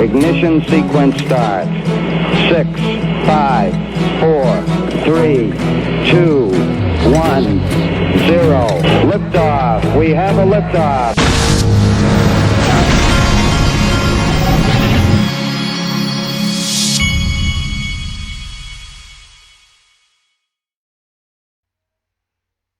Ignition sequence starts. 6, 5, 4, 3, 2, 1, 0. Liftoff. We have a liftoff.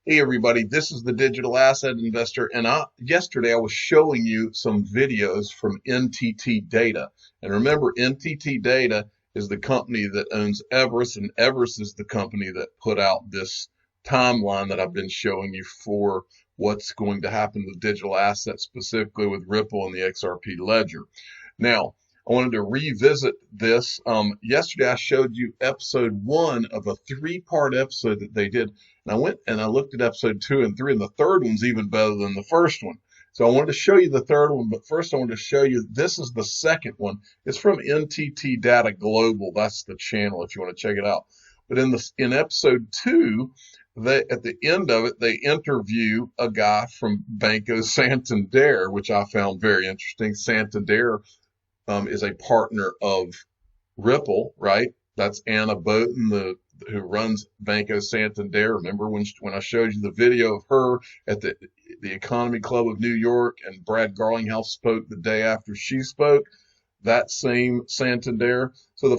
Hey everybody, this is the Digital Asset Investor, and yesterday I was showing you some videos from NTT Data. And remember, NTT Data is the company that owns Everest, and Everest is the company that put out this timeline that I've been showing you for what's going to happen with digital assets, specifically with Ripple and the XRP ledger. Now, I wanted to revisit this. Yesterday I showed you episode 1 of a 3-part episode that they did. And I went and I looked at episode 2 and 3, and the third one's even better than the first one. So I wanted to show you the third one, but first I wanted to show you, this is the second one. It's from NTT Data Global. That's the channel if you want to check it out. But in episode 2, at the end of it, they interview a guy from Banco Santander, which I found very interesting. Santander is a partner of Ripple, right? That's Anna Boden, who runs Banco Santander. Remember when I showed you the video of her at the Economy Club of New York, and Brad Garlinghouse spoke the day after she spoke? That same Santander. So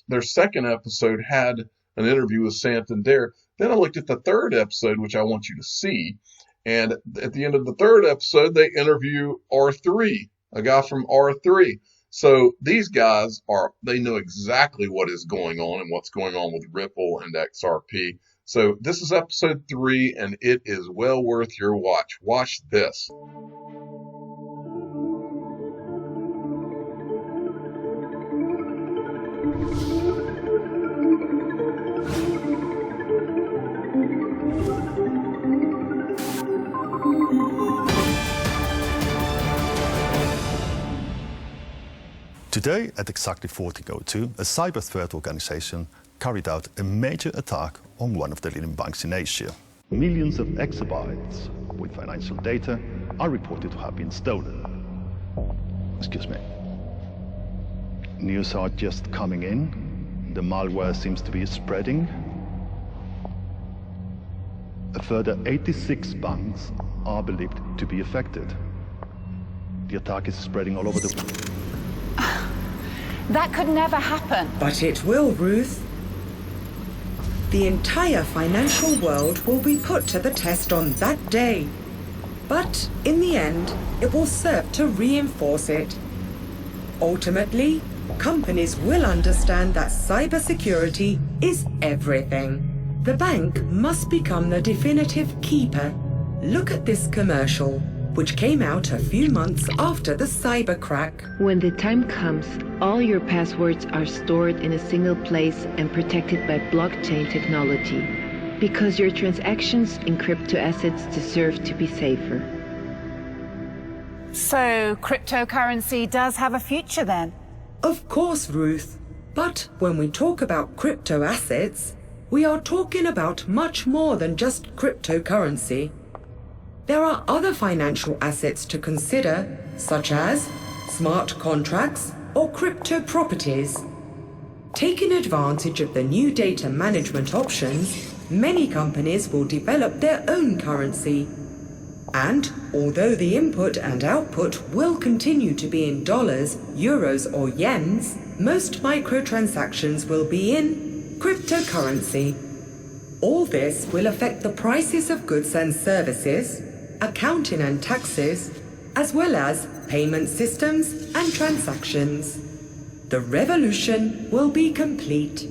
their second episode had an interview with Santander. Then I looked at the third episode, which I want you to see. And at the end of the third episode, they interview R3, a guy from R3. So these guys they know exactly what is going on and what's going on with Ripple and XRP. So this is episode 3, and it is well worth your watch. Watch this. Today, at exactly 14:02, a cyber threat organization carried out a major attack on one of the leading banks in Asia. Millions of exabytes with financial data are reported to have been stolen. Excuse me. News are just coming in. The malware seems to be spreading. A further 86 banks are believed to be affected. The attack is spreading all over the world. That could never happen. But it will, Ruth. The entire financial world will be put to the test on that day. But in the end, it will serve to reinforce it. Ultimately, companies will understand that cybersecurity is everything. The bank must become the definitive keeper. Look at this commercial, which came out a few months after the cyber crack. When the time comes, all your passwords are stored in a single place and protected by blockchain technology, because your transactions in crypto assets deserve to be safer. So cryptocurrency does have a future then? Of course, Ruth. But when we talk about crypto assets, we are talking about much more than just cryptocurrency. There are other financial assets to consider, such as smart contracts or crypto properties. Taking advantage of the new data management options, many companies will develop their own currency. And although the input and output will continue to be in dollars, euros, or yens, most microtransactions will be in cryptocurrency. All this will affect the prices of goods and services, accounting and taxes, as well as payment systems and transactions. The revolution will be complete.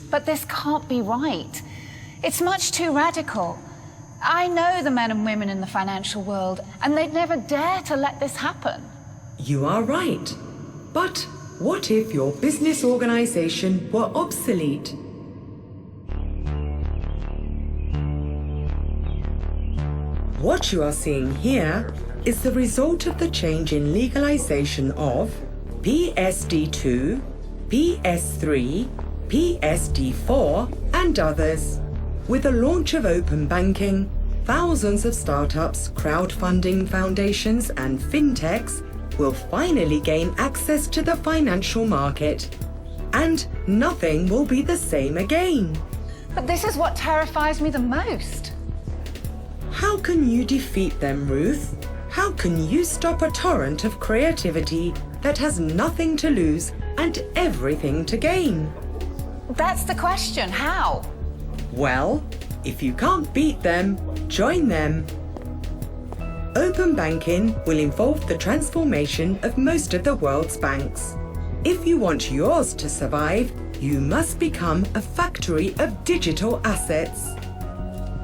But this can't be right. It's much too radical. I know the men and women in the financial world, and they'd never dare to let this happen. You are right. But what if your business organization were obsolete? What you are seeing here is the result of the change in legalization of PSD2, PS3, PSD4, and others. With the launch of open banking, thousands of startups, crowdfunding foundations, and fintechs will finally gain access to the financial market. And nothing will be the same again. But this is what terrifies me the most. How can you defeat them, Ruth? How can you stop a torrent of creativity that has nothing to lose and everything to gain? That's the question. How? Well, if you can't beat them, join them. Open banking will involve the transformation of most of the world's banks. If you want yours to survive, you must become a factory of digital assets.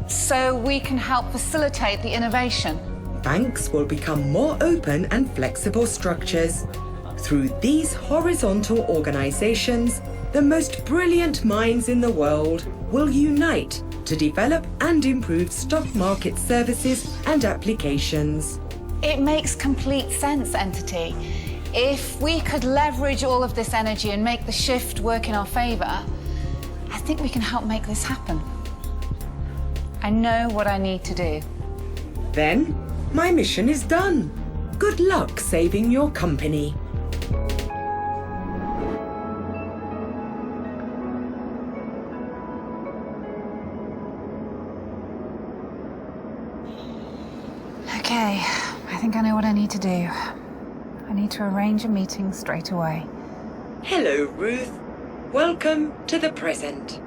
So we can help facilitate the innovation. Banks will become more open and flexible structures. Through these horizontal organizations, the most brilliant minds in the world will unite to develop and improve stock market services and applications. It makes complete sense, Entity. If we could leverage all of this energy and make the shift work in our favor, I think we can help make this happen. I know what I need to do. Then, my mission is done. Good luck saving your company. Okay, I think I know what I need to do. I need to arrange a meeting straight away. Hello, Ruth. Welcome to the present.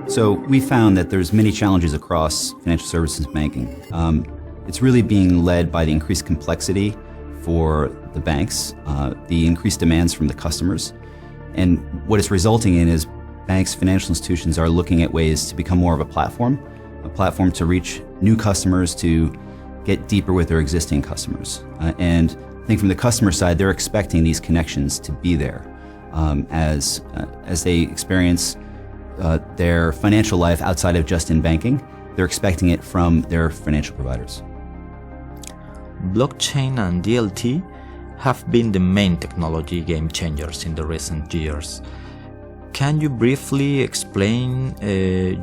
So we found that there's many challenges across financial services banking. It's really being led by the increased complexity for the banks, the increased demands from the customers. And what it's resulting in is banks, financial institutions are looking at ways to become more of a platform to reach new customers, to get deeper with their existing customers. And I think from the customer side, they're expecting these connections to be there as they experience their financial life outside of just in banking. They're expecting it from their financial providers. Blockchain and DLT have been the main technology game changers in the recent years. Can you briefly explain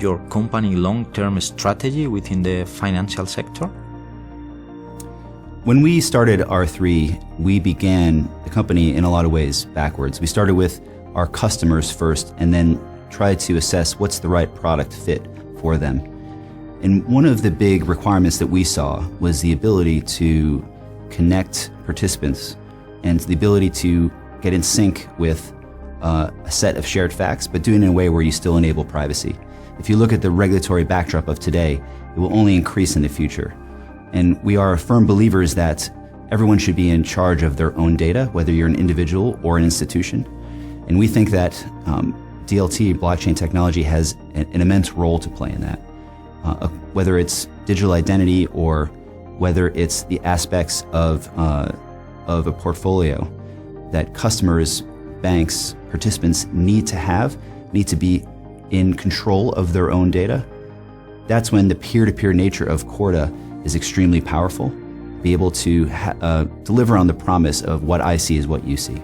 your company long-term strategy within the financial sector? When we started R3, we began the company in a lot of ways backwards. We started with our customers first and then tried to assess what's the right product fit for them. And one of the big requirements that we saw was the ability to connect participants and the ability to get in sync with a set of shared facts, but do it in a way where you still enable privacy. If you look at the regulatory backdrop of today, it will only increase in the future. And we are firm believers that everyone should be in charge of their own data, whether you're an individual or an institution. And we think that DLT, blockchain technology, has an immense role to play in that. Whether it's digital identity or whether it's the aspects of a portfolio that customers, banks, participants need to be in control of their own data, that's when the peer-to-peer nature of Corda is extremely powerful. Be able to deliver on the promise of what I see is what you see.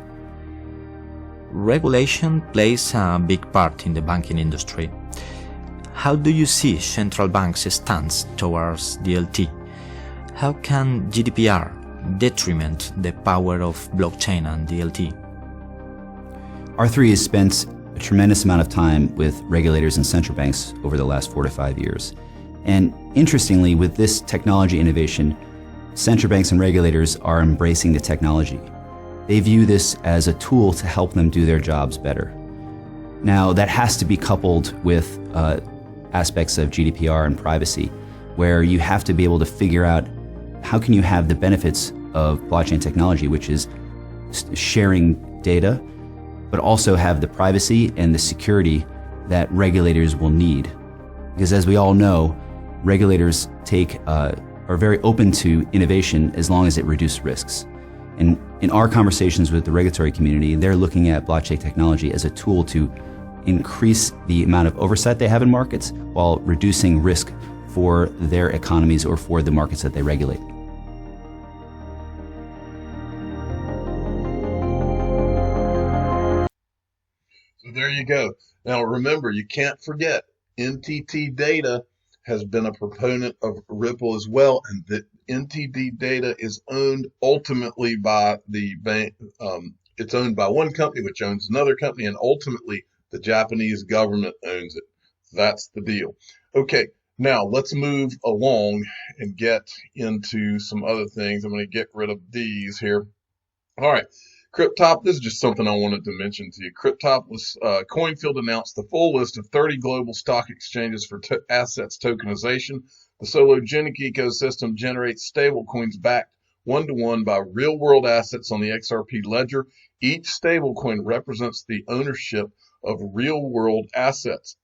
Regulation plays a big part in the banking industry. How do you see central banks' stance towards DLT? How can GDPR detriment the power of blockchain and DLT? R3 has spent a tremendous amount of time with regulators and central banks over the last 4 to 5 years. And interestingly, with this technology innovation, central banks and regulators are embracing the technology. They view this as a tool to help them do their jobs better. Now, that has to be coupled with aspects of GDPR and privacy, where you have to be able to figure out how can you have the benefits of blockchain technology, which is sharing data, but also have the privacy and the security that regulators will need. Because as we all know, regulators are very open to innovation as long as it reduces risks. And in our conversations with the regulatory community, they're looking at blockchain technology as a tool to increase the amount of oversight they have in markets while reducing risk for their economies or for the markets that they regulate. So there you go. Now remember, you can't forget, NTT Data has been a proponent of Ripple as well, and that NTT Data is owned ultimately by the bank. It's owned by one company, which owns another company, and ultimately the Japanese government owns it. That's the deal. Okay, now let's move along and get into some other things. I'm going to get rid of these here. All right. Cryptop, this is just something I wanted to mention to you. Cryptop was, Coinfield announced the full list of 30 global stock exchanges for assets tokenization. The Sologenic ecosystem generates stablecoins backed one-to-one by real-world assets on the XRP ledger. Each stablecoin represents the ownership of real-world assets.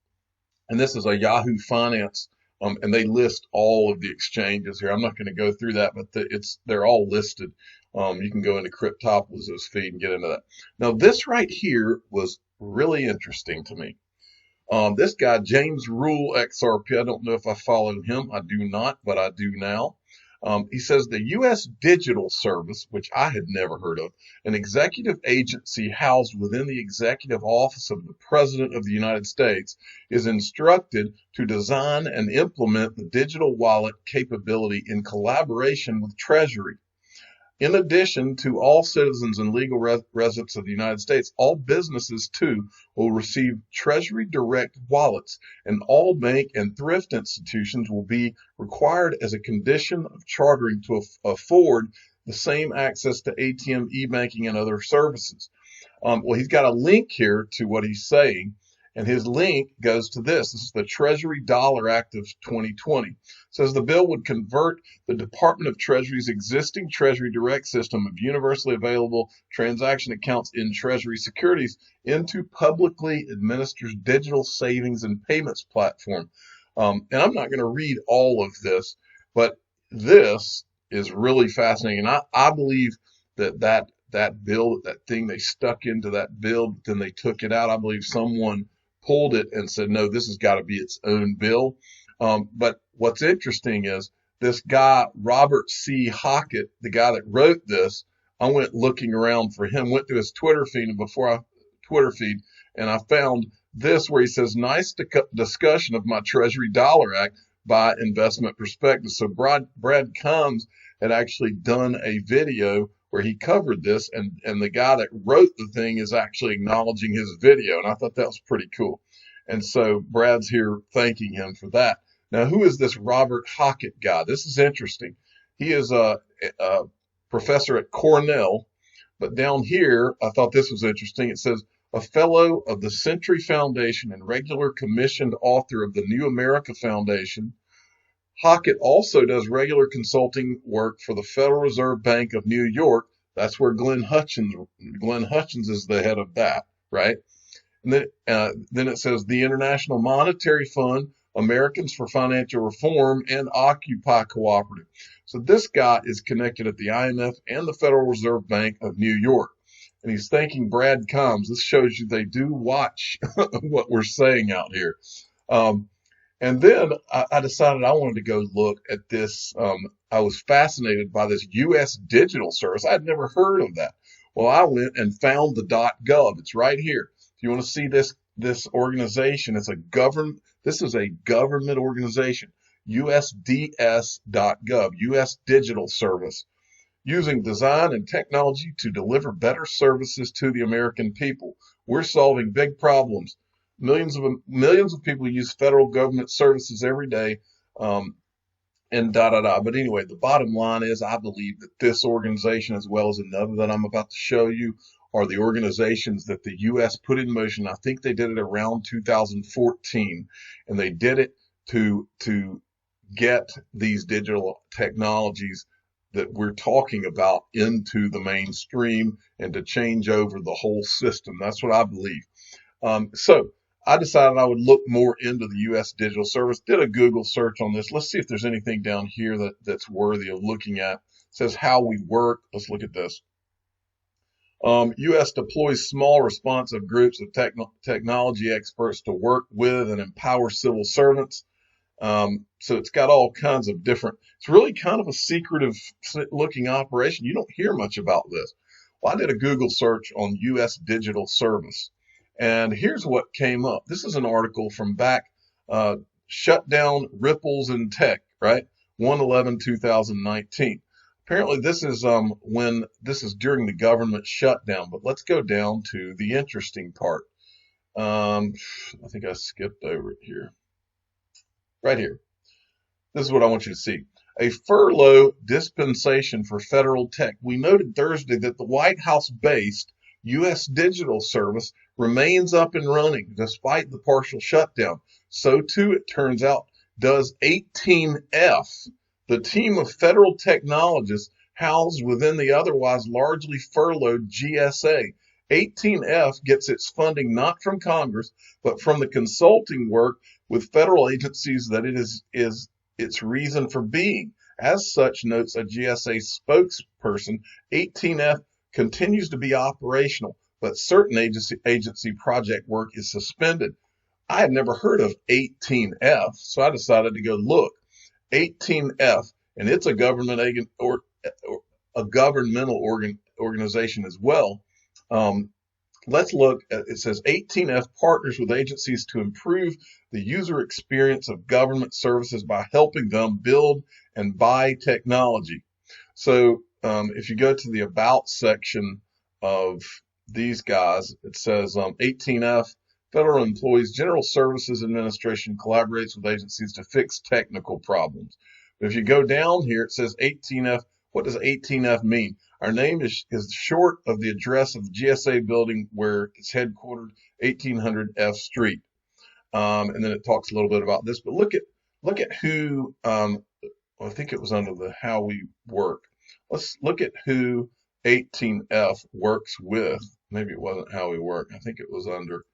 And this is a Yahoo Finance, and they list all of the exchanges here. I'm not going to go through that, but they're all listed. You can go into Cryptopoulos' feed and get into that. Now, this right here was really interesting to me. This guy, James Rule XRP, I don't know if I follow him. I do not, but I do now. He says the U.S. Digital Service, which I had never heard of, an executive agency housed within the executive office of the President of the United States, is instructed to design and implement the digital wallet capability in collaboration with Treasury. In addition to all citizens and legal residents of the United States, all businesses too will receive Treasury Direct wallets, and all bank and thrift institutions will be required as a condition of chartering to afford the same access to ATM, e-banking, and other services. Well, he's got a link here to what he's saying, and his link goes to this. This is the Treasury Dollar Act of 2020. It says the bill would convert the Department of Treasury's existing Treasury Direct system of universally available transaction accounts in Treasury securities into publicly administered digital savings and payments platform. And I'm not going to read all of this, but this is really fascinating. And I believe that bill, that thing they stuck into that bill, but then they took it out. I believe someone pulled it and said, no, this has got to be its own bill. But what's interesting is this guy, Robert C. Hockett, the guy that wrote this, I went looking around for him, went to his Twitter feed, and I found this where he says, nice discussion of my Treasury Dollar Act by Investment Perspective. So Brad Combs had actually done a video where he covered this, and the guy that wrote the thing is actually acknowledging his video, and I thought that was pretty cool. And so Brad's here thanking him for that. Now, who is this Robert Hockett guy? This is interesting. He is a professor at Cornell, but down here, I thought this was interesting. It says, a fellow of the Century Foundation and regular commissioned author of the New America Foundation. Hockett also does regular consulting work for the Federal Reserve Bank of New York. That's where Glenn Hutchins is the head of that, right? And then it says the International Monetary Fund, Americans for Financial Reform, and Occupy Cooperative. So this guy is connected at the IMF and the Federal Reserve Bank of New York. And he's thanking Brad Combs. This shows you they do watch what we're saying out here. And then I decided I wanted to go look at this. I was fascinated by this U.S. Digital Service. I'd never heard of that. Well, I went and found the .gov. It's right here. If you want to see this organization, this is a government organization, USDS.gov, U.S. Digital Service, using design and technology to deliver better services to the American people. We're solving big problems. Millions of people use federal government services every day, and But anyway, the bottom line is I believe that this organization, as well as another that I'm about to show you, are the organizations that the U.S. put in motion. I think they did it around 2014, and they did it to get these digital technologies that we're talking about into the mainstream and to change over the whole system. That's what I believe. So I decided I would look more into the U.S. Digital Service, did a Google search on this. Let's see if there's anything down here that's worthy of looking at. It says how we work. Let's look at this. U.S. deploys small responsive groups of technology experts to work with and empower civil servants. So it's got all kinds of different, it's really kind of a secretive looking operation. You don't hear much about this. Well, I did a Google search on U.S. digital service, and here's what came up. This is an article from back, shut down ripples in tech, right? 1/11/2019. Apparently this is when this is during the government shutdown, but let's go down to the interesting part. I think I skipped over it here. Right here. This is what I want you to see. A furlough dispensation for federal tech. We noted Thursday that the White House-based U.S. digital service remains up and running despite the partial shutdown. So too, it turns out, does 18F, the team of federal technologists housed within the otherwise largely furloughed GSA. 18F gets its funding not from Congress, but from the consulting work with federal agencies that it is its reason for being. As such, notes a GSA spokesperson, 18F continues to be operational, but certain agency project work is suspended. I had never heard of 18F, so I decided to go look. 18F, and it's a government or a governmental organization as well. Let's look at, it says 18F partners with agencies to improve the user experience of government services by helping them build and buy technology. So if you go to the About section of these guys, it says 18F, Federal Employees General Services Administration collaborates with agencies to fix technical problems. But if you go down here, it says 18F. What does 18F mean? Our name is short of the address of the GSA building where it's headquartered, 1800 F Street. And then it talks a little bit about this, but look at who, I think it was under the how we work. Let's look at who 18F works with. Maybe it wasn't how we work. I think it was under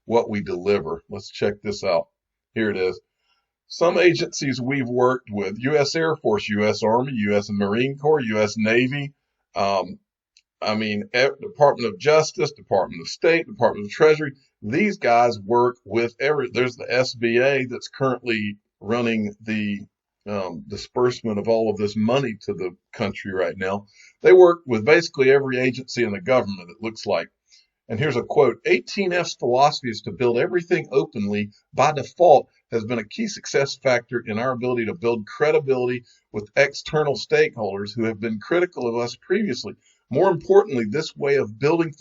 what we deliver. Let's check this out. Here it is. Some agencies we've worked with: U.S. Air Force, U.S. Army, U.S. Marine Corps, U.S. Navy, Department of Justice, Department of State, Department of Treasury. These guys work with there's the SBA that's currently running the disbursement of all of this money to the country right now. They work with basically every agency in the government, it looks like. And here's a quote: 18F's philosophy is to build everything openly by default has been a key success factor in our ability to build credibility with external stakeholders who have been critical of us previously. More importantly, this way of building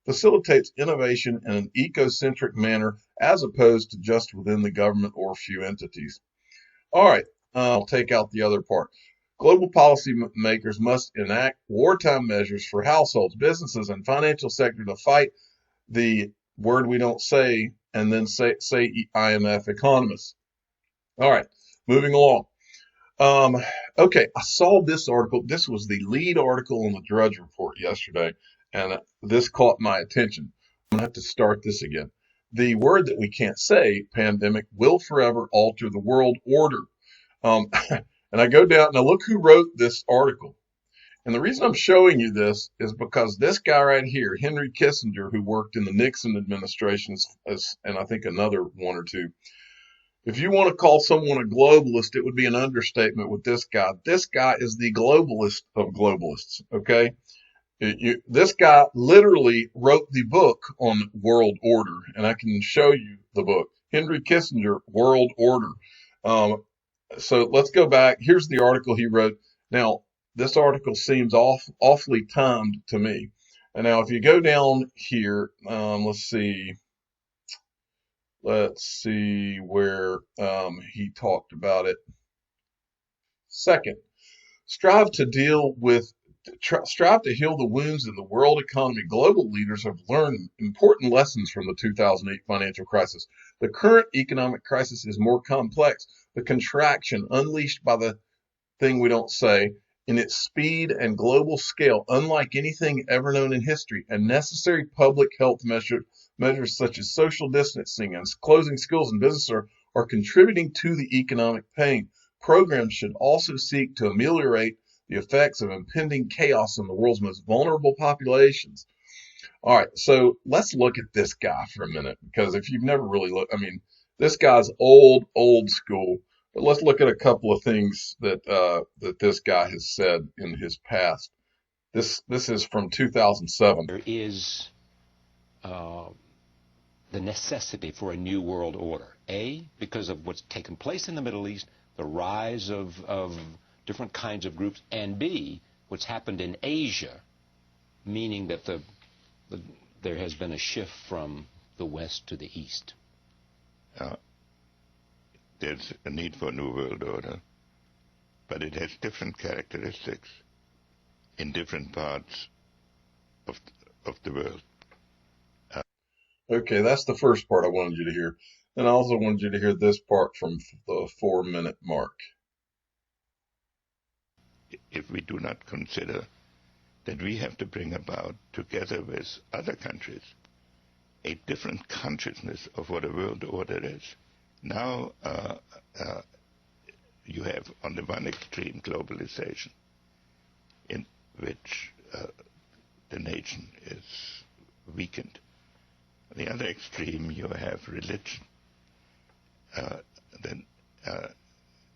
facilitates innovation in an ecocentric manner as opposed to just within the government or few entities. All right, I'll take out the other part. Global policy makers must enact wartime measures for households, businesses, and financial sector to fight the word we don't say, and then say IMF economists. All right, moving along. Okay, I saw this article. This was the lead article on the Drudge Report yesterday, and this caught my attention. I'm going to have to start this again. The word that we can't say, pandemic, will forever alter the world order. And I go down and I look who wrote this article. And the reason I'm showing you this is because this guy right here, Henry Kissinger, who worked in the Nixon administration, and I think another one or two. If you want to call someone a globalist, it would be an understatement with this guy. This guy is the globalist of globalists, okay? This guy literally wrote the book on world order, and I can show you the book. Henry Kissinger, World Order. So let's go back. Here's the article he wrote. Now, this article seems awfully timed to me. And now if you go down here, let's see where he talked about it. Second, strive to heal the wounds in the world economy. Global leaders have learned important lessons from the 2008 financial crisis. The current economic crisis is more complex. The contraction unleashed by the thing we don't say in its speed and global scale, unlike anything ever known in history, and necessary public health measures such as social distancing and closing schools and businesses are contributing to the economic pain. Programs should also seek to ameliorate the effects of impending chaos in the world's most vulnerable populations. All right, so let's look at this guy for a minute, because if you've never really looked, this guy's old school. But let's look at a couple of things that that this guy has said in his past. This is from 2007. There is the necessity for a new world order. A, because of what's taken place in the Middle East, the rise of different kinds of groups, and B, what's happened in Asia, meaning that there has been a shift from the West to the East. There's a need for a new world order, but it has different characteristics in different parts of the world. Okay, that's the first part I wanted you to hear. And I also wanted you to hear this part from the 4-minute mark. If we do not consider that we have to bring about, together with other countries, a different consciousness of what a world order is. Now you have, on the one extreme, globalization, in which the nation is weakened. On the other extreme, you have religion. Then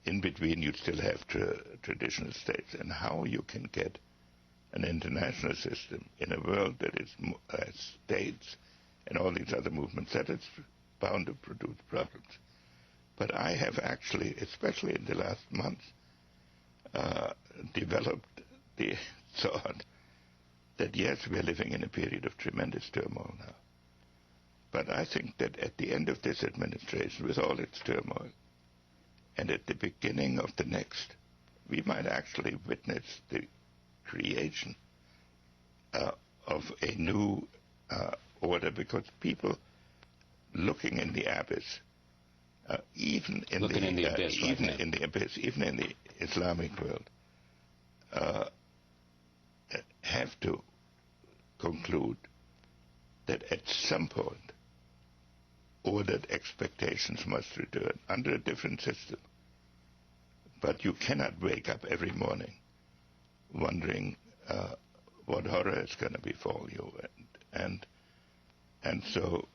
in between, you still have traditional states. And how you can get an international system in a world that is states and all these other movements, that is bound to produce problems. But I have actually, especially in the last month, developed the thought that yes, we are living in a period of tremendous turmoil now. But I think that at the end of this administration, with all its turmoil, and at the beginning of the next, we might actually witness the creation of a new order, because people looking in the abyss, even in the Islamic world, have to conclude that at some point ordered expectations must return under a different system. But you cannot wake up every morning wondering what horror is going to befall you. And so,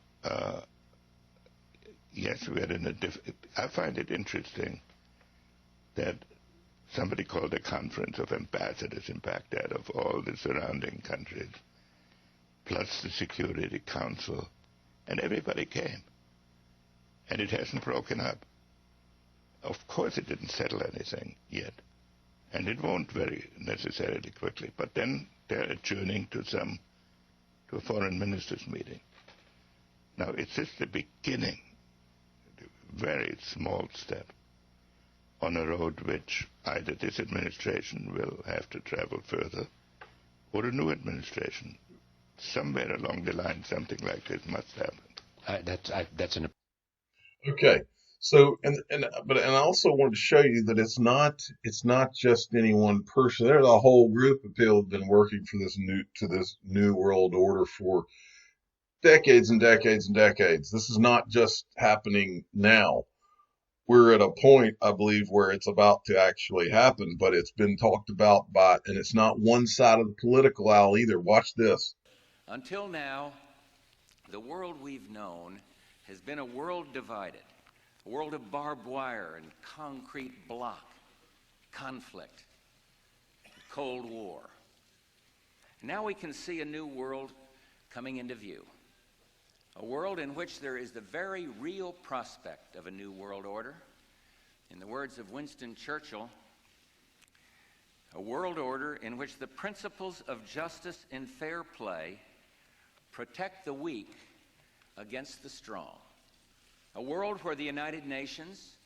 yes, we are in a I find it interesting that somebody called a conference of ambassadors in Baghdad of all the surrounding countries, plus the Security Council, and everybody came. And it hasn't broken up. Of course it didn't settle anything yet. And it won't very necessarily quickly. But then they're adjourning to a foreign ministers meeting. Now, it's just the beginning, a very small step on a road which either this administration will have to travel further, or a new administration. Somewhere along the line, something like this must happen. Okay, so and I also wanted to show you that it's not just any one person. There's a whole group of people who've been working for this new world order for decades and decades and decades. This is not just happening now. We're at a point, I believe, where it's about to actually happen, but it's been talked about and it's not one side of the political aisle either. Watch this. Until now, the world we've known has been a world divided, a world of barbed wire and concrete block, conflict, Cold War. Now we can see a new world coming into view, a world in which there is the very real prospect of a new world order. In the words of Winston Churchill, a world order in which the principles of justice and fair play protect the weak against the strong. A world where the United Nations,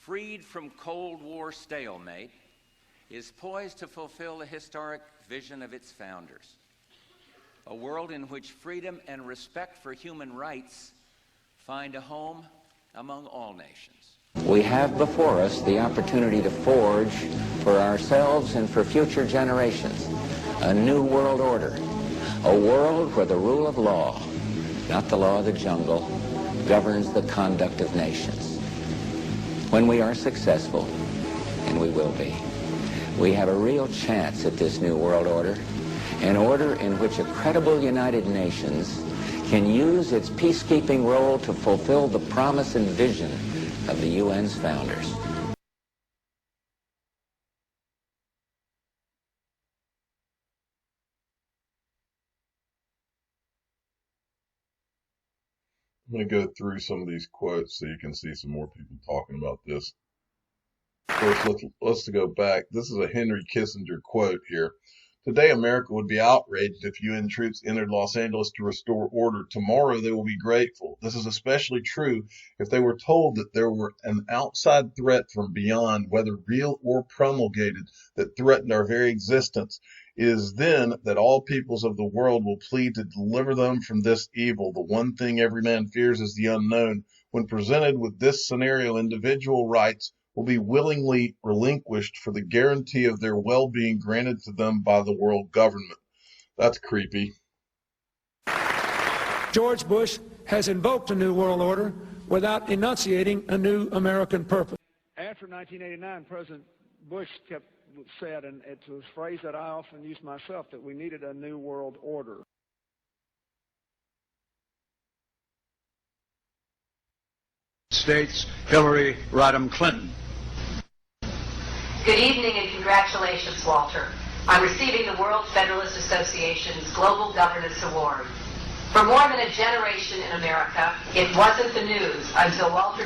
freed from Cold War stalemate, is poised to fulfill the historic vision of its founders. A world in which freedom and respect for human rights find a home among all nations. We have before us the opportunity to forge for ourselves and for future generations a new world order, a world where the rule of law, not the law of the jungle, governs the conduct of nations. When we are successful, and we will be, we have a real chance at this new world order, an order in which a credible United Nations can use its peacekeeping role to fulfill the promise and vision of the UN's founders. I'm going to go through some of these quotes so you can see some more people talking about this. First, let's go back. This is a Henry Kissinger quote here. Today, America would be outraged if UN troops entered Los Angeles to restore order. Tomorrow, they will be grateful. This is especially true if they were told that there were an outside threat from beyond, whether real or promulgated, that threatened our very existence. It is then that all peoples of the world will plead to deliver them from this evil. The one thing every man fears is the unknown. When presented with this scenario, individual rights will be willingly relinquished for the guarantee of their well-being granted to them by the world government. That's creepy. George Bush has invoked a new world order without enunciating a new American purpose. After 1989, President Bush said, and it's a phrase that I often use myself, that we needed a new world order. States Hillary Rodham Clinton. Good evening and congratulations, Walter, on receiving the World Federalist Association's Global Governance Award. For more than a generation in America, it wasn't the news until Walter...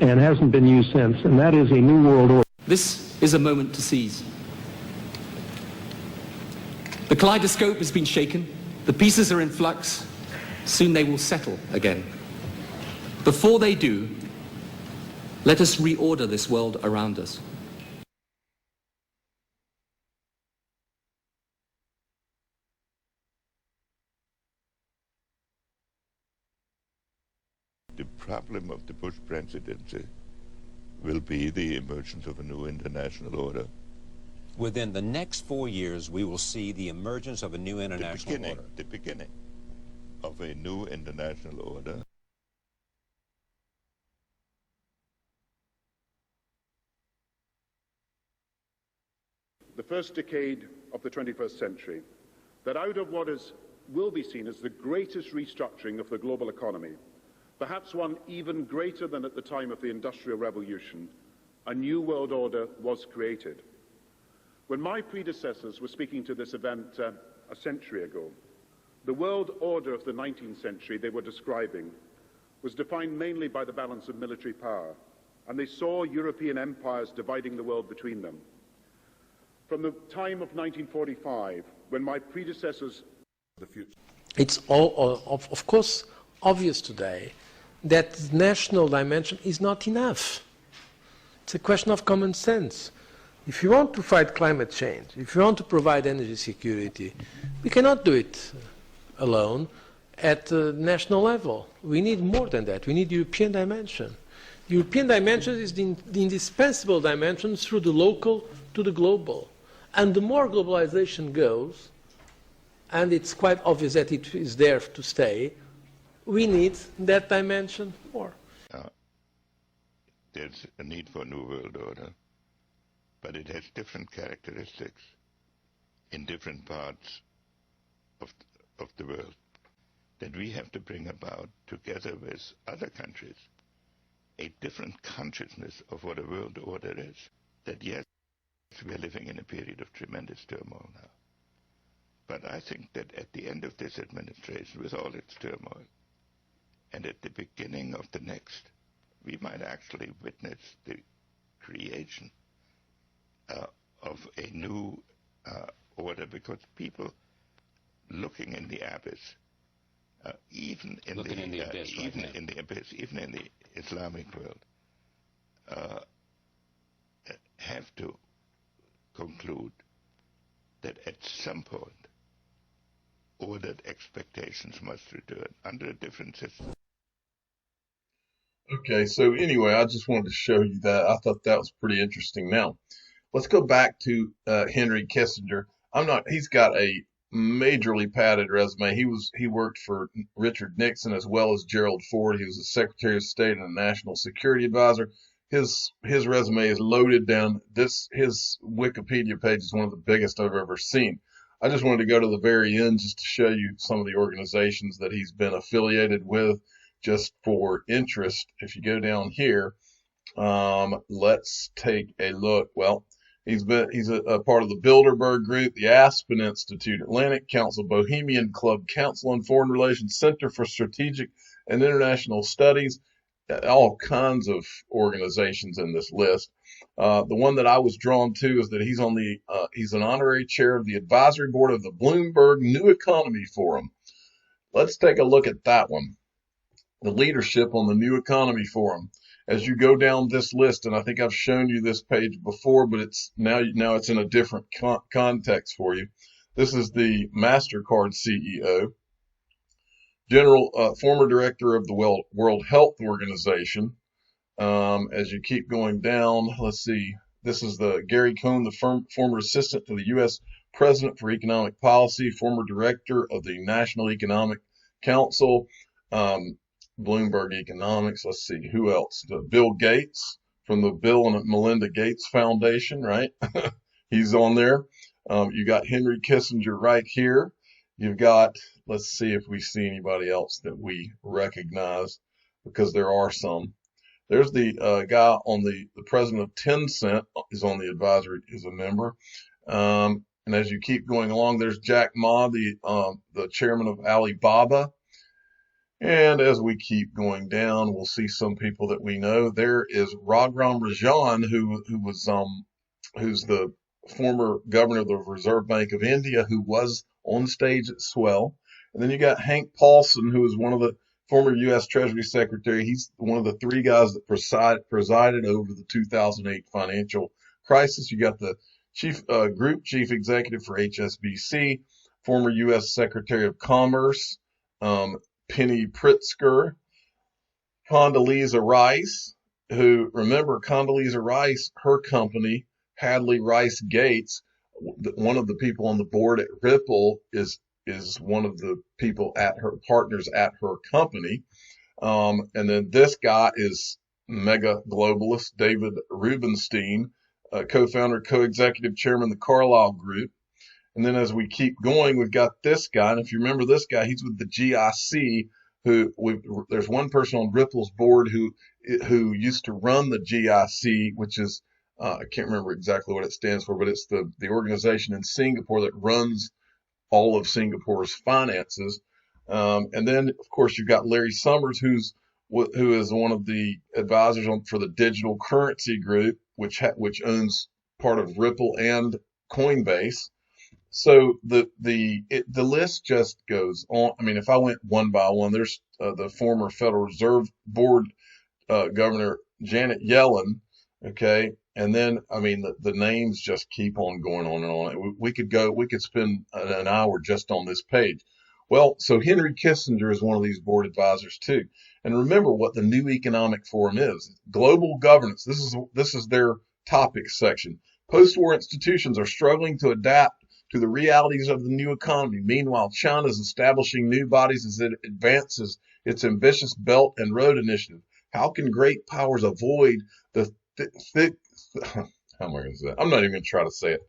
And hasn't been used since, and that is a new world order. This is a moment to seize. The kaleidoscope has been shaken, the pieces are in flux, soon they will settle again. Before they do, let us reorder this world around us. The problem of the Bush presidency will be the emergence of a new international order. Within the next 4 years, we will see the emergence of a new international order. The beginning of a new international order. The first decade of the 21st century, that out of what will be seen as the greatest restructuring of the global economy, perhaps one even greater than at the time of the Industrial Revolution, a new world order was created. When my predecessors were speaking to this event a century ago, the world order of the 19th century they were describing was defined mainly by the balance of military power, and they saw European empires dividing the world between them. From the time of 1945, when my predecessors... It's all, of course, obvious today that the national dimension is not enough. It's a question of common sense. If you want to fight climate change, if you want to provide energy security, we cannot do it alone at the national level. We need more than that. We need the European dimension. The European dimension is the indispensable dimension through the local to the global. And the more globalization goes, and it's quite obvious that it is there to stay, we need that dimension more. There's a need for a new world order, but it has different characteristics in different parts of the world that we have to bring about, together with other countries, a different consciousness of what a world order is. That yes, we are living in a period of tremendous turmoil now. But I think that at the end of this administration, with all its turmoil, and at the beginning of the next, we might actually witness the creation of a new order, because people looking in the abyss, even in the Islamic world, have to conclude that at some point ordered expectations must return under a different system. Okay, so anyway, I just wanted to show you that. I thought that was pretty interesting. Now, let's go back to Henry Kissinger. He's got a majorly padded resume. He worked for Richard Nixon as well as Gerald Ford. He was the Secretary of State and a National Security Advisor. His resume is loaded down. His Wikipedia page is one of the biggest I've ever seen. I just wanted to go to the very end just to show you some of the organizations that he's been affiliated with, just for interest. If you go down here, let's take a look. Well, he's a part of the Bilderberg Group, the Aspen Institute, Atlantic Council, Bohemian Club, Council on Foreign Relations, Center for Strategic and international studies, all kinds of organizations in this list. The one that I was drawn to is that he's an honorary chair of the advisory board of the Bloomberg New Economy Forum. Let's take a look at that one. The leadership on the New Economy Forum. As you go down this list, and I think I've shown you this page before, but it's now it's in a different context for you. This is the MasterCard CEO, former director of the World Health Organization. As you keep going down, let's see. This is the Gary Cohn, the former assistant to the U.S. President for Economic Policy, former director of the National Economic Council, Bloomberg Economics. Let's see, who else? Bill Gates from the Bill and Melinda Gates Foundation, right? He's on there. You got Henry Kissinger right here. You've got, let's see if we see anybody else that we recognize, because there are some. There's the guy on the president of Tencent is on the advisory, is a member. And as you keep going along, there's Jack Ma, the chairman of Alibaba. And as we keep going down, we'll see some people that we know. There is Raghuram Rajan, who's the former governor of the Reserve Bank of India, who was on stage at Swell. And then you got Hank Paulson, who is one of the former U.S. Treasury Secretary. He's one of the three guys that presided over the 2008 financial crisis. You got the group chief executive for HSBC, former U.S. Secretary of Commerce, Penny Pritzker, Condoleezza Rice, who, remember, Condoleezza Rice, her company, Hadley Rice Gates, one of the people on the board at Ripple is one of the people partners at her company. And then this guy is mega globalist, David Rubenstein, co-founder, co-executive chairman of the Carlyle Group. And then as we keep going, we've got this guy. And if you remember this guy, he's with the GIC, there's one person on Ripple's board who used to run the GIC, which is, I can't remember exactly what it stands for, but it's the organization in Singapore that runs all of Singapore's finances. And then, of course, you've got Larry Summers, who is one of the advisors for the Digital Currency Group, which owns part of Ripple and Coinbase. So the list just goes on. I mean, if I went one by one, there's the former Federal Reserve Board Governor Janet Yellen, okay, and then I mean the names just keep on going on and on. We could spend an hour just on this page. Well, so Henry Kissinger is one of these board advisors too. And remember what the New Economic Forum is: global governance. This is their topics section. Post-war institutions are struggling to adapt to the realities of the new economy. Meanwhile, China is establishing new bodies as it advances its ambitious Belt and Road Initiative. How can great powers avoid the how am I going to say that? I'm not even going to try to say it.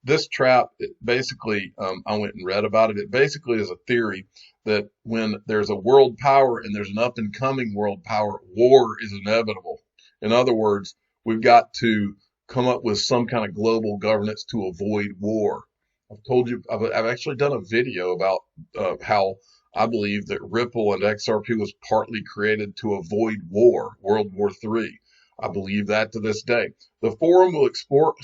This trap, basically, I went and read about it. It basically is a theory that when there's a world power and there's an up-and-coming world power, war is inevitable. In other words, we've got to come up with some kind of global governance to avoid war. I've told you, I've actually done a video about how I believe that Ripple and XRP was partly created to avoid war, World War III. I believe that to this day. The forum will explore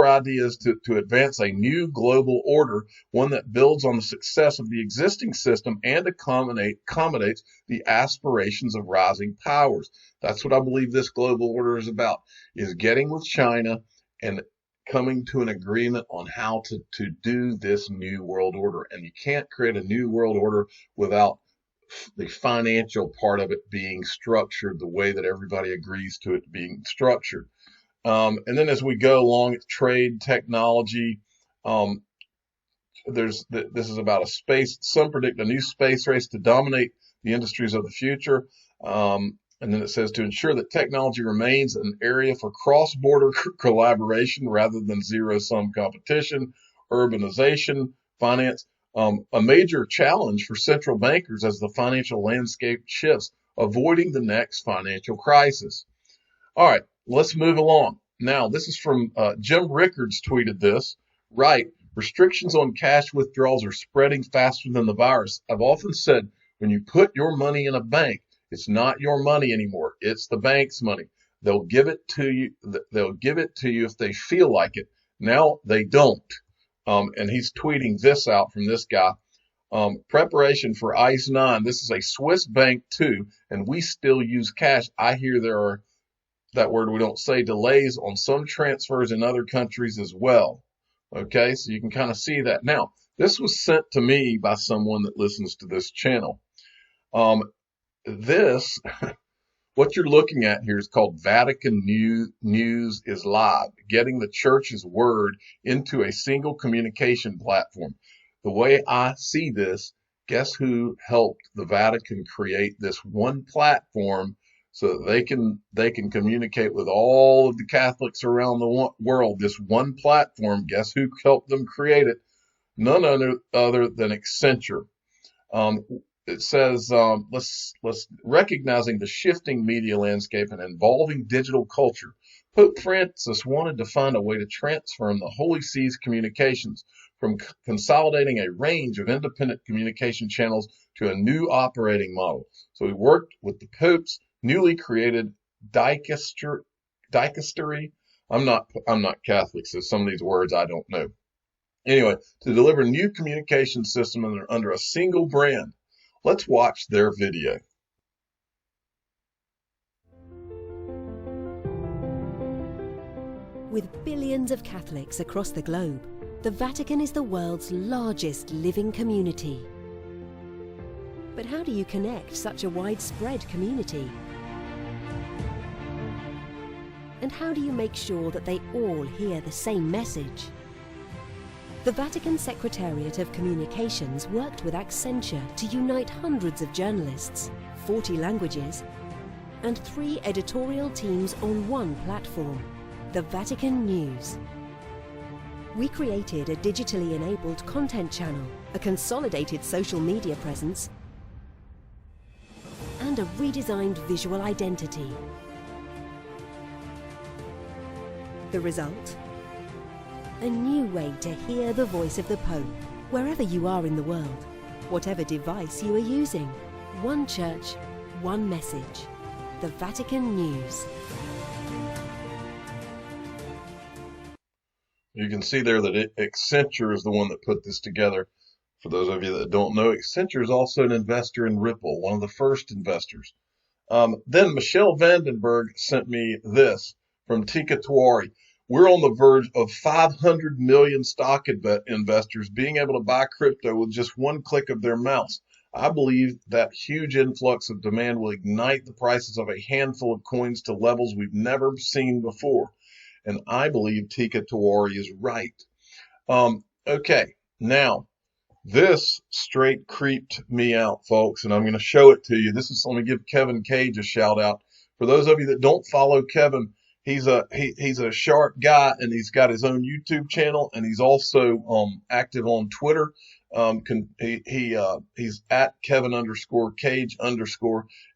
ideas to advance a new global order, one that builds on the success of the existing system and accommodates the aspirations of rising powers. That's what I believe this global order is about, is getting with China and coming to an agreement on how to do this new world order. And you can't create a new world order without the financial part of it being structured the way that everybody agrees to it being structured. And then as we go along, trade, technology, this is about a space. Some predict a new space race to dominate the industries of the future. And then it says to ensure that technology remains an area for cross-border collaboration rather than zero-sum competition, urbanization, finance. A major challenge for central bankers as the financial landscape shifts, avoiding the next financial crisis. All right, let's move along. Now, this is from Jim Rickards tweeted this. Right, restrictions on cash withdrawals are spreading faster than the virus. I've often said When you put your money in a bank, it's not your money anymore. It's the bank's money. They'll give it to you. They'll give it to you if they feel like it. Now they don't. And he's tweeting this out from this guy. Preparation for ICE 9. This is a Swiss bank too, and we still use cash. I hear there are, that word we don't say, delays on some transfers in other countries as well. Okay, so you can kind of see that. Now, this was sent to me by someone that listens to this channel. This, what you're looking at here is called Vatican News is Live, getting the church's word into a single communication platform. The way I see this, guess who helped the Vatican create this one platform so that they can communicate with all of the Catholics around the world? This one platform, guess who helped them create it? None other than Accenture. It says, let's recognizing the shifting media landscape and evolving digital culture, Pope Francis wanted to find a way to transform the Holy See's communications from consolidating a range of independent communication channels to a new operating model. So he worked with the Pope's newly created dicastery. I'm not Catholic, so some of these words I don't know. Anyway, to deliver new communication system under a single brand. Let's watch their video. With billions of Catholics across the globe, the Vatican is the world's largest living community. But how do you connect such a widespread community? And how do you make sure that they all hear the same message? The Vatican Secretariat of Communications worked with Accenture to unite hundreds of journalists, 40 languages, and 3 editorial teams on one platform, the Vatican News. We created a digitally enabled content channel, a consolidated social media presence, and a redesigned visual identity. The result? A new way to hear the voice of the Pope, wherever you are in the world, whatever device you are using. One church, one message. The Vatican News. You can see there that Accenture is the one that put this together. For those of you that don't know, Accenture is also an investor in Ripple, one of the first investors. Then Michelle Vandenberg sent me this from Tika Tuari. We're on the verge of 500 million stock investors being able to buy crypto with just one click of their mouse. I believe that huge influx of demand will ignite the prices of a handful of coins to levels we've never seen before. And I believe Tika Tuari is right. Okay, now this straight creeped me out, folks, and I'm going to show it to you. Let me give Kevin Cage a shout out. For those of you that don't follow Kevin, he's a sharp guy, and he's got his own YouTube channel, and he's also active on Twitter. He's at Kevin_Cage_,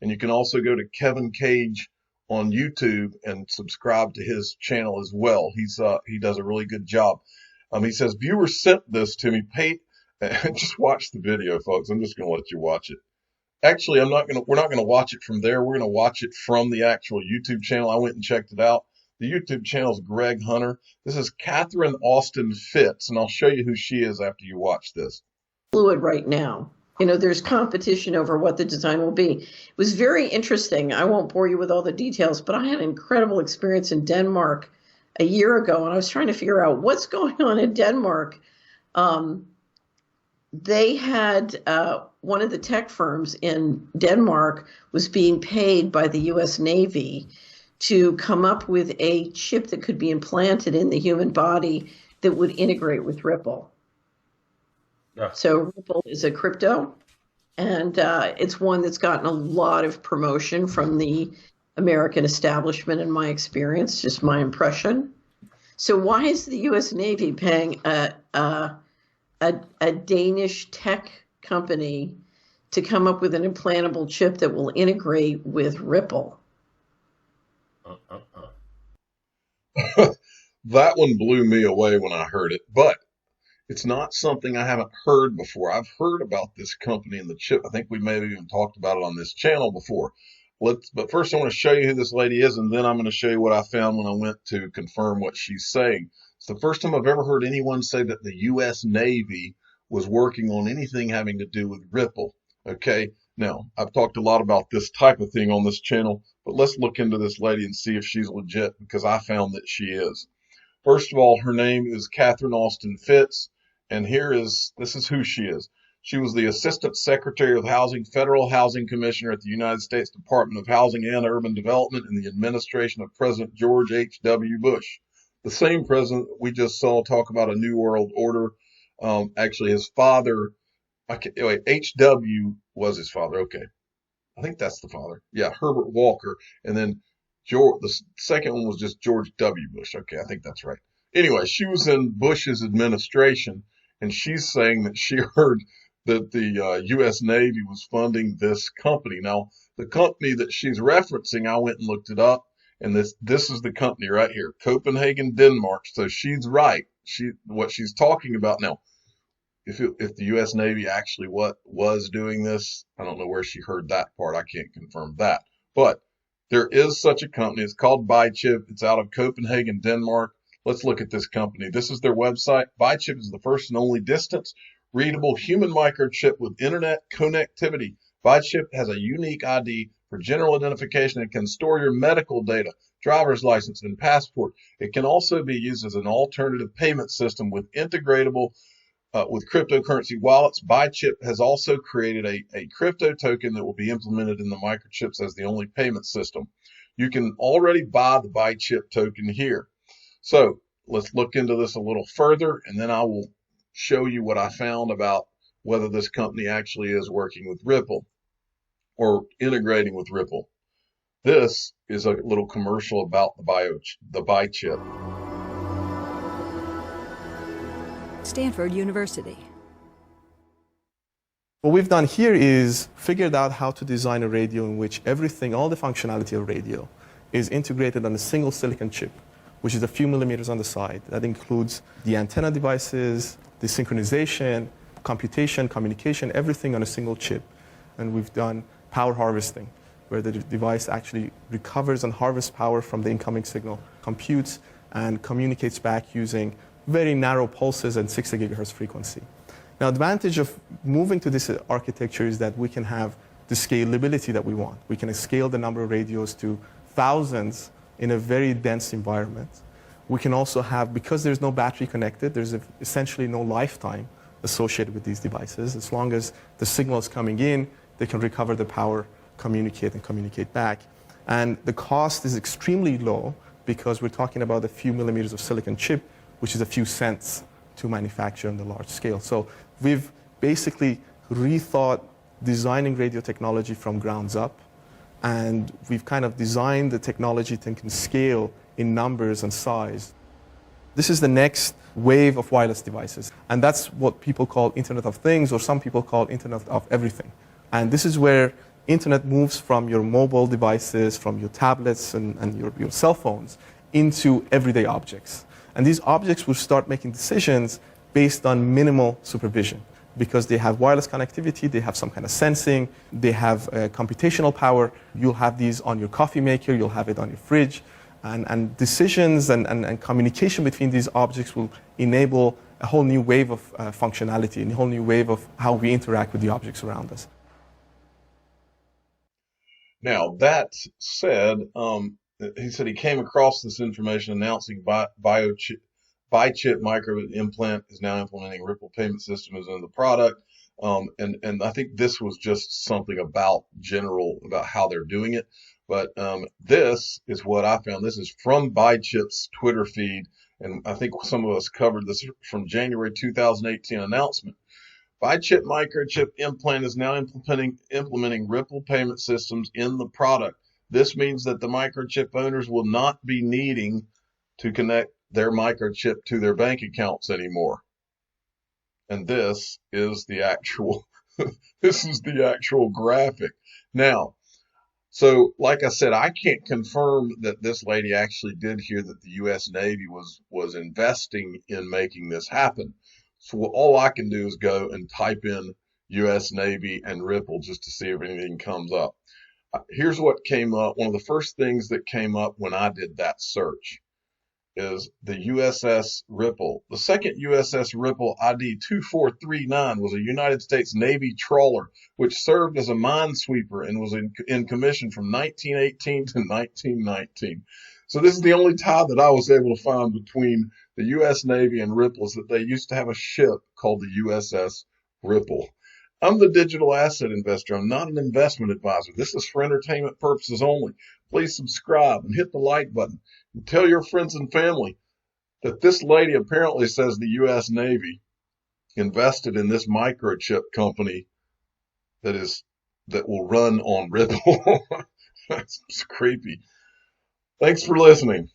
and you can also go to Kevin Cage on YouTube and subscribe to his channel as well. He does a really good job. He says, viewers sent this to me. Just watch the video, folks. I'm just going to let you watch it. Actually, we're not going to watch it from there. We're going to watch it from the actual YouTube channel. I went and checked it out. The YouTube channel is Greg Hunter. This is Catherine Austin Fitz, and I'll show you who she is after you watch this. Fluid right now. There's competition over what the design will be. It was very interesting. I won't bore you with all the details, but I had an incredible experience in Denmark a year ago, and I was trying to figure out what's going on in Denmark. They had one of the tech firms in Denmark was being paid by the U.S. Navy to come up with a chip that could be implanted in the human body that would integrate with Ripple. Yeah. So Ripple is a crypto, and it's one that's gotten a lot of promotion from the American establishment, in my experience, just my impression. So why is the U.S. Navy paying a Danish tech company to come up with an implantable chip that will integrate with Ripple? That one blew me away when I heard it. But It's not something I haven't heard before. I've heard about this company and the chip. I think we may have even talked about it on this channel before. But first I want to show you who this lady is, and then I'm going to show you what I found when I went to confirm what she's saying. It's the first time I've ever heard anyone say that the U.S. Navy was working on anything having to do with Ripple. Okay, now I've talked a lot about this type of thing on this channel, but let's look into this lady and see if she's legit, because I found that she is. First of all, her name is Catherine Austin Fitts, and this is who she is. She was the Assistant Secretary of Housing, Federal Housing Commissioner at the United States Department of Housing and Urban Development in the administration of President George H.W. Bush, the same president we just saw talk about a new world order. Actually, his father, H.W. was his father. Okay, I think that's the father. Yeah, Herbert Walker, and then the second one was just George W. Bush. Okay, I think that's right. Anyway, she was in Bush's administration, and she's saying that she heard that the U.S. Navy was funding this company. Now, the company that she's referencing, I went and looked it up, and this is the company right here, Copenhagen, Denmark. So she's right. What she's talking about now. If the U.S. Navy actually was doing this, I don't know where she heard that part. I can't confirm that, but there is such a company. It's called BuyChip. It's out of Copenhagen, Denmark. Let's look at this company. This is their website. BuyChip is the first and only distance readable human microchip with internet connectivity. BuyChip has a unique ID for general identification and can store your medical data, driver's license, and passport. It can also be used as an alternative payment system with integratable with cryptocurrency wallets. BuyChip has also created a crypto token that will be implemented in the microchips as the only payment system. You can already buy the BuyChip token here. So let's look into this a little further, and then I will show you what I found about whether this company actually is working with Ripple or integrating with Ripple. This is a little commercial about the BuyChip. Stanford University. What we've done here is figured out how to design a radio in which everything, all the functionality of radio, is integrated on a single silicon chip, which is a few millimeters on the side. That includes the antenna devices, the synchronization, computation, communication, everything on a single chip. And we've done power harvesting, where the device actually recovers and harvests power from the incoming signal, computes, and communicates back using very narrow pulses and 60 gigahertz frequency. Now, the advantage of moving to this architecture is that we can have the scalability that we want. We can scale the number of radios to thousands in a very dense environment. We can also have, because there's no battery connected, there's essentially no lifetime associated with these devices. As long as the signal is coming in, they can recover the power, communicate, and communicate back. And the cost is extremely low because we're talking about a few millimeters of silicon chip, which is a few cents to manufacture on the large scale. So we've basically rethought designing radio technology from grounds up, and we've kind of designed the technology that can scale in numbers and size. This is the next wave of wireless devices, and that's what people call Internet of Things, or some people call Internet of Everything. And this is where Internet moves from your mobile devices, from your tablets and your cell phones, into everyday objects. And these objects will start making decisions based on minimal supervision, because they have wireless connectivity, they have some kind of sensing, they have computational power. You'll have these on your coffee maker, you'll have it on your fridge. And decisions and communication between these objects will enable a whole new wave of functionality and a whole new wave of how we interact with the objects around us. Now, that said, he said he came across this information announcing BuyChip micro implant is now implementing Ripple payment system as in the product. And I think this was just something about how they're doing it. But this is what I found. This is from BuyChip's Twitter feed. And I think some of us covered this from January 2018 announcement. BuyChip microchip implant is now implementing Ripple payment systems in the product. This means that the microchip owners will not be needing to connect their microchip to their bank accounts anymore. And this is the actual graphic. Now, so like I said, I can't confirm that this lady actually did hear that the U.S. Navy was investing in making this happen. So all I can do is go and type in U.S. Navy and Ripple just to see if anything comes up. Here's what came up. One of the first things that came up when I did that search is the USS Ripple. The second USS Ripple ID 2439 was a United States Navy trawler which served as a minesweeper and was in commission from 1918 to 1919. So this is the only tie that I was able to find between the U.S. Navy and Ripple, is that they used to have a ship called the USS Ripple. I'm the digital asset investor. I'm not an investment advisor. This is for entertainment purposes only. Please subscribe and hit the like button. And tell your friends and family that this lady apparently says the U.S. Navy invested in this microchip company that will run on Ripple. That's creepy. Thanks for listening.